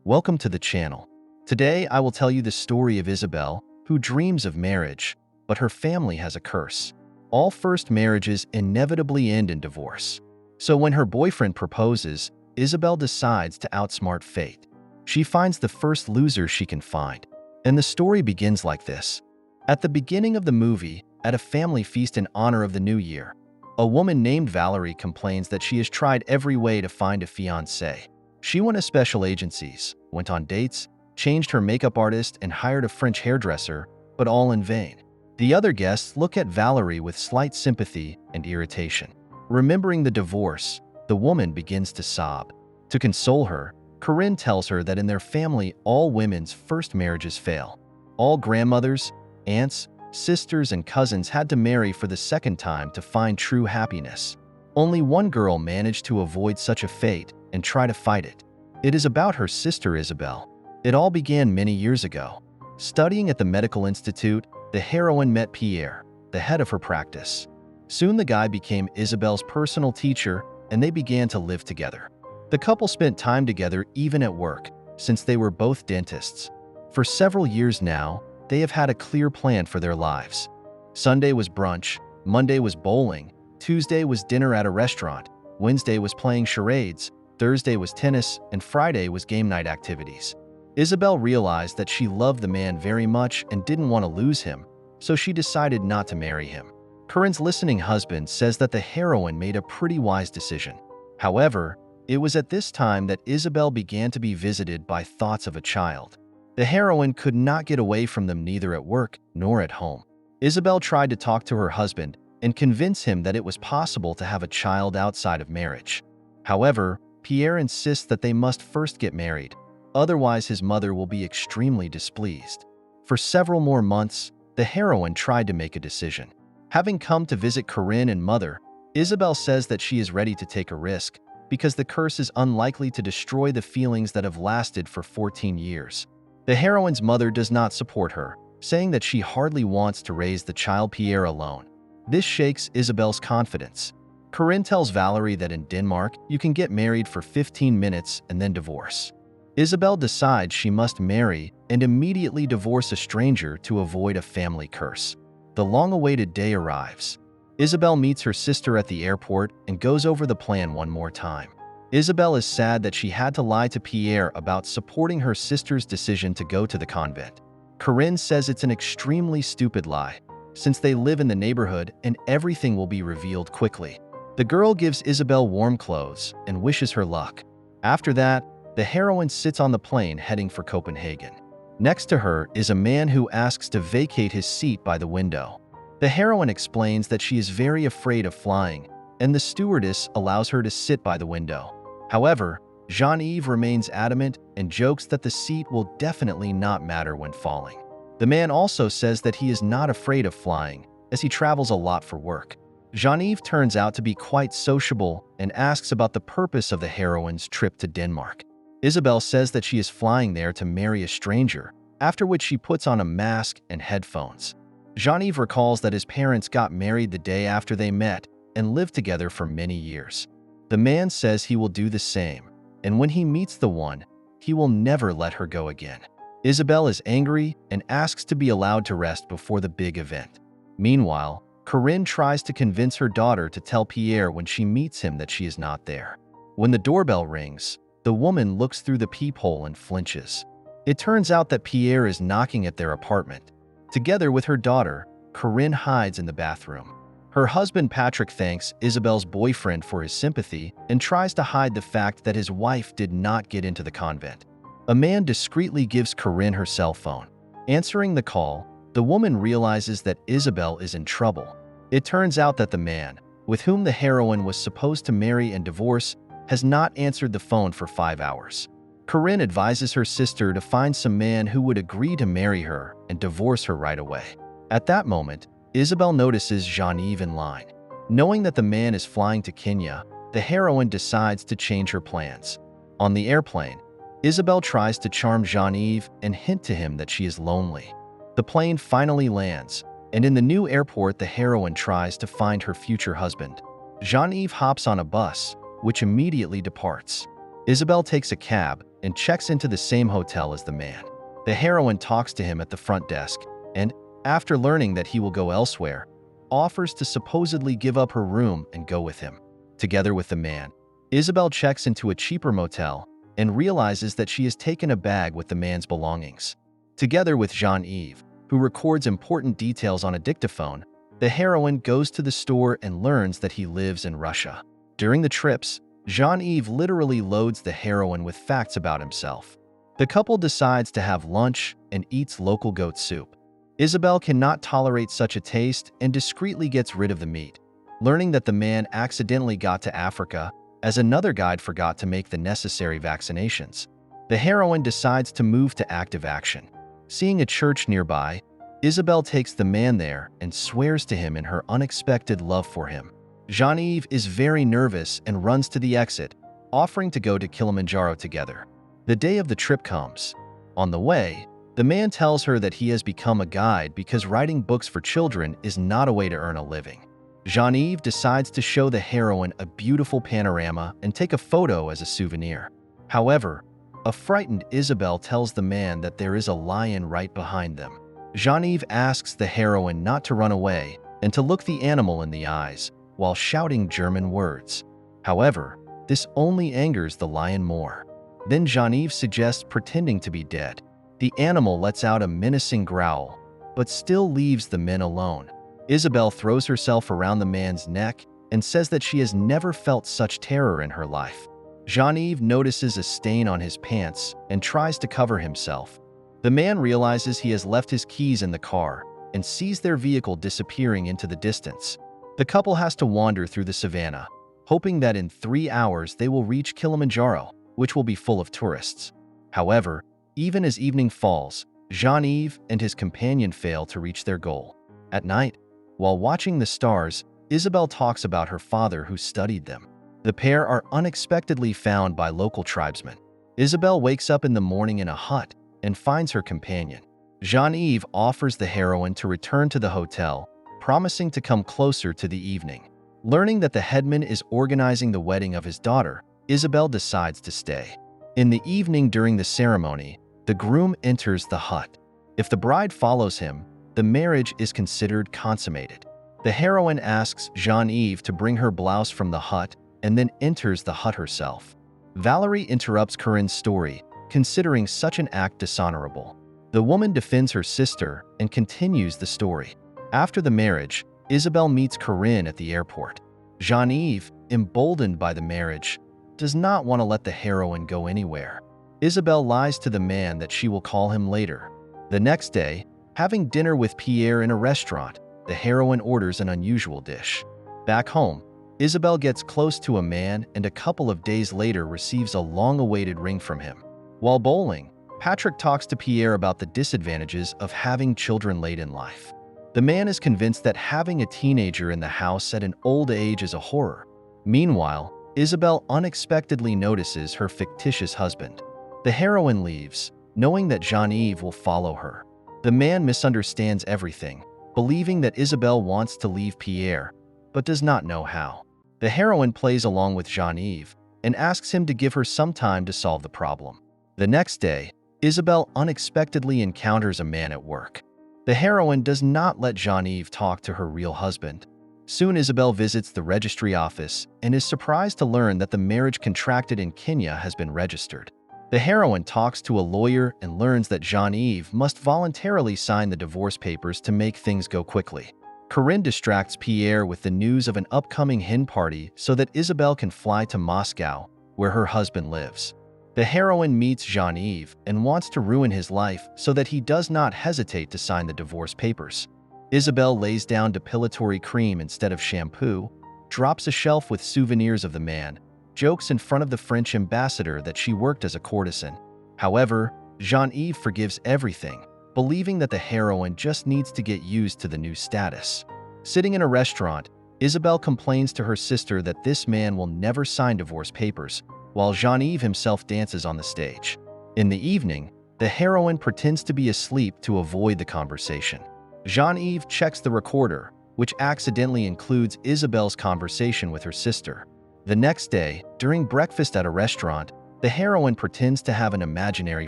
Welcome to the channel. Today I will tell you the story of Isabel, who dreams of marriage, but her family has a curse. All first marriages inevitably end in divorce. So when her boyfriend proposes, Isabel decides to outsmart fate. She finds the first loser she can find. And the story begins like this. At the beginning of the movie, at a family feast in honor of the new year, a woman named Valerie complains that she has tried every way to find a fiancé. She went to special agencies, went on dates, changed her makeup artist, and hired a French hairdresser, but all in vain. The other guests look at Valerie with slight sympathy and irritation. Remembering the divorce, the woman begins to sob. To console her, Corinne tells her that in their family, all women's first marriages fail. All grandmothers, aunts, sisters, and cousins had to marry for the second time to find true happiness. Only one girl managed to avoid such a fate and try to fight it. It is about her sister Isabel. It all began many years ago. Studying at the medical institute, the heroine met Pierre, the head of her practice. Soon the guy became Isabel's personal teacher, and they began to live together. The couple spent time together even at work, since they were both dentists. For several years now, they have had a clear plan for their lives. Sunday was brunch, Monday was bowling, Tuesday was dinner at a restaurant, Wednesday was playing charades, Thursday was tennis, and Friday was game night activities. Isabel realized that she loved the man very much and didn't want to lose him, so she decided not to marry him. Corinne's listening husband says that the heroine made a pretty wise decision. However, it was at this time that Isabel began to be visited by thoughts of a child. The heroine could not get away from them neither at work nor at home. Isabel tried to talk to her husband and convince him that it was possible to have a child outside of marriage. However, Pierre insists that they must first get married, otherwise his mother will be extremely displeased. For several more months, the heroine tried to make a decision. Having come to visit Corinne and mother, Isabel says that she is ready to take a risk because the curse is unlikely to destroy the feelings that have lasted for 14 years. The heroine's mother does not support her, saying that she hardly wants to raise the child Pierre alone. This shakes Isabel's confidence. Corinne tells Valerie that in Denmark, you can get married for 15 minutes and then divorce. Isabel decides she must marry and immediately divorce a stranger to avoid a family curse. The long-awaited day arrives. Isabel meets her sister at the airport and goes over the plan one more time. Isabel is sad that she had to lie to Pierre about supporting her sister's decision to go to the convent. Corinne says it's an extremely stupid lie, since they live in the neighborhood and everything will be revealed quickly. The girl gives Isabel warm clothes and wishes her luck. After that, the heroine sits on the plane heading for Copenhagen. Next to her is a man who asks to vacate his seat by the window. The heroine explains that she is very afraid of flying, and the stewardess allows her to sit by the window. However, Jean-Yves remains adamant and jokes that the seat will definitely not matter when falling. The man also says that he is not afraid of flying, as he travels a lot for work. Jean-Yves turns out to be quite sociable and asks about the purpose of the heroine's trip to Denmark. Isabel says that she is flying there to marry a stranger, after which she puts on a mask and headphones. Jean-Yves recalls that his parents got married the day after they met and lived together for many years. The man says he will do the same, and when he meets the one, he will never let her go again. Isabel is angry and asks to be allowed to rest before the big event. Meanwhile, Corinne tries to convince her daughter to tell Pierre when she meets him that she is not there. When the doorbell rings, the woman looks through the peephole and flinches. It turns out that Pierre is knocking at their apartment. Together with her daughter, Corinne hides in the bathroom. Her husband Patrick thanks Isabel's boyfriend for his sympathy and tries to hide the fact that his wife did not get into the convent. A man discreetly gives Corinne her cell phone. Answering the call, the woman realizes that Isabel is in trouble. It turns out that the man, with whom the heroine was supposed to marry and divorce, has not answered the phone for 5 hours. Corinne advises her sister to find some man who would agree to marry her and divorce her right away. At that moment, Isabel notices Jean-Yves in line. Knowing that the man is flying to Kenya, the heroine decides to change her plans. On the airplane, Isabel tries to charm Jean-Yves and hint to him that she is lonely. The plane finally lands, and in the new airport the heroine tries to find her future husband. Jean-Yves hops on a bus, which immediately departs. Isabel takes a cab and checks into the same hotel as the man. The heroine talks to him at the front desk and, after learning that he will go elsewhere, offers to supposedly give up her room and go with him. Together with the man, Isabel checks into a cheaper motel and realizes that she has taken a bag with the man's belongings. Together with Jean-Yves, who records important details on a dictaphone, the heroine goes to the store and learns that he lives in Russia. During the trips, Jean-Yves literally loads the heroine with facts about himself. The couple decides to have lunch and eats local goat soup. Isabel cannot tolerate such a taste and discreetly gets rid of the meat, learning that the man accidentally got to Africa as another guide forgot to make the necessary vaccinations. The heroine decides to move to active action. Seeing a church nearby, Isabel takes the man there and swears to him in her unexpected love for him. Jean-Yves is very nervous and runs to the exit, offering to go to Kilimanjaro together. The day of the trip comes. On the way, the man tells her that he has become a guide because writing books for children is not a way to earn a living. Jean-Yves decides to show the heroine a beautiful panorama and take a photo as a souvenir. However, a frightened Isabel tells the man that there is a lion right behind them. Jean-Yves asks the heroine not to run away and to look the animal in the eyes while shouting German words. However, this only angers the lion more. Then Jean-Yves suggests pretending to be dead. The animal lets out a menacing growl, but still leaves the men alone. Isabel throws herself around the man's neck and says that she has never felt such terror in her life. Jean-Yves notices a stain on his pants and tries to cover himself. The man realizes he has left his keys in the car and sees their vehicle disappearing into the distance. The couple has to wander through the savannah, hoping that in 3 hours they will reach Kilimanjaro, which will be full of tourists. However, even as evening falls, Jean-Yves and his companion fail to reach their goal. At night, while watching the stars, Isabel talks about her father who studied them. The pair are unexpectedly found by local tribesmen. Isabel wakes up in the morning in a hut and finds her companion. Jean-Yves offers the heroine to return to the hotel, promising to come closer to the evening. Learning that the headman is organizing the wedding of his daughter, Isabel decides to stay. In the evening during the ceremony, the groom enters the hut. If the bride follows him, the marriage is considered consummated. The heroine asks Jean-Yves to bring her blouse from the hut and then enters the hut herself. Valerie interrupts Corinne's story, considering such an act dishonorable. The woman defends her sister and continues the story. After the marriage, Isabel meets Corinne at the airport. Jean-Yves, emboldened by the marriage, does not want to let the heroine go anywhere. Isabel lies to the man that she will call him later. The next day, having dinner with Pierre in a restaurant, the heroine orders an unusual dish. Back home, Isabel gets close to a man and a couple of days later receives a long-awaited ring from him. While bowling, Patrick talks to Pierre about the disadvantages of having children late in life. The man is convinced that having a teenager in the house at an old age is a horror. Meanwhile, Isabel unexpectedly notices her fictitious husband. The heroine leaves, knowing that Jean-Yves will follow her. The man misunderstands everything, believing that Isabel wants to leave Pierre, but does not know how. The heroine plays along with Jean-Yves and asks him to give her some time to solve the problem. The next day, Isabel unexpectedly encounters a man at work. The heroine does not let Jean-Yves talk to her real husband. Soon Isabel visits the registry office and is surprised to learn that the marriage contracted in Kenya has been registered. The heroine talks to a lawyer and learns that Jean-Yves must voluntarily sign the divorce papers to make things go quickly. Corinne distracts Pierre with the news of an upcoming hen party so that Isabel can fly to Moscow, where her husband lives. The heroine meets Jean-Yves and wants to ruin his life so that he does not hesitate to sign the divorce papers. Isabel lays down depilatory cream instead of shampoo, drops a shelf with souvenirs of the man, jokes in front of the French ambassador that she worked as a courtesan. However, Jean-Yves forgives everything, believing that the heroine just needs to get used to the new status. Sitting in a restaurant, Isabel complains to her sister that this man will never sign divorce papers, while Jean-Yves himself dances on the stage. In the evening, the heroine pretends to be asleep to avoid the conversation. Jean-Yves checks the recorder, which accidentally includes Isabel's conversation with her sister. The next day, during breakfast at a restaurant, The heroine pretends to have an imaginary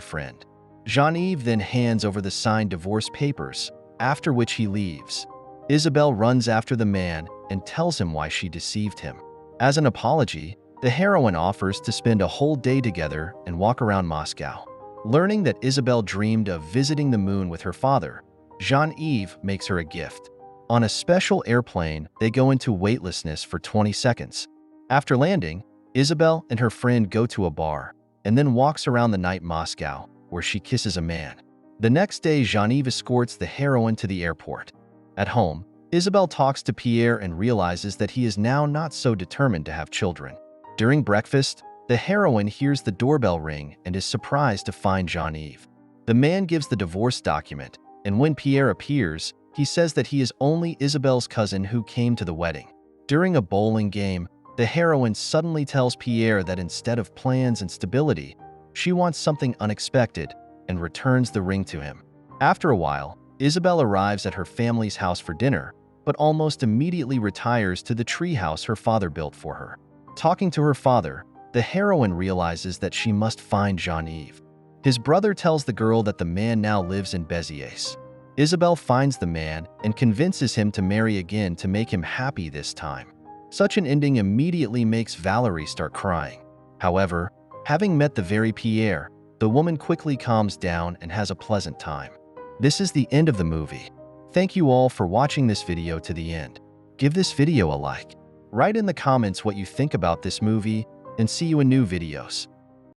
friend. Jean-Yves then hands over the signed divorce papers, after which he leaves. Isabelle runs after the man and tells him why she deceived him. As an apology, the heroine offers to spend a whole day together and walk around Moscow. Learning that Isabelle dreamed of visiting the moon with her father, Jean-Yves makes her a gift. On a special airplane, they go into weightlessness for 20 seconds. After landing, Isabelle and her friend go to a bar and then walks around the night Moscow, where she kisses a man. The next day, Jean-Yves escorts the heroine to the airport. At home, Isabelle talks to Pierre and realizes that he is now not so determined to have children. During breakfast, the heroine hears the doorbell ring and is surprised to find Jean-Yves. The man gives the divorce document, and when Pierre appears, he says that he is only Isabelle's cousin who came to the wedding. During a bowling game, the heroine suddenly tells Pierre that instead of plans and stability, she wants something unexpected and returns the ring to him. After a while, Isabelle arrives at her family's house for dinner, but almost immediately retires to the treehouse her father built for her. Talking to her father, the heroine realizes that she must find Jean-Yves. His brother tells the girl that the man now lives in Béziers. Isabelle finds the man and convinces him to marry again to make him happy this time. Such an ending immediately makes Valerie start crying. However, having met the very Pierre, the woman quickly calms down and has a pleasant time. This is the end of the movie. Thank you all for watching this video to the end. Give this video a like. Write in the comments what you think about this movie, and see you in new videos.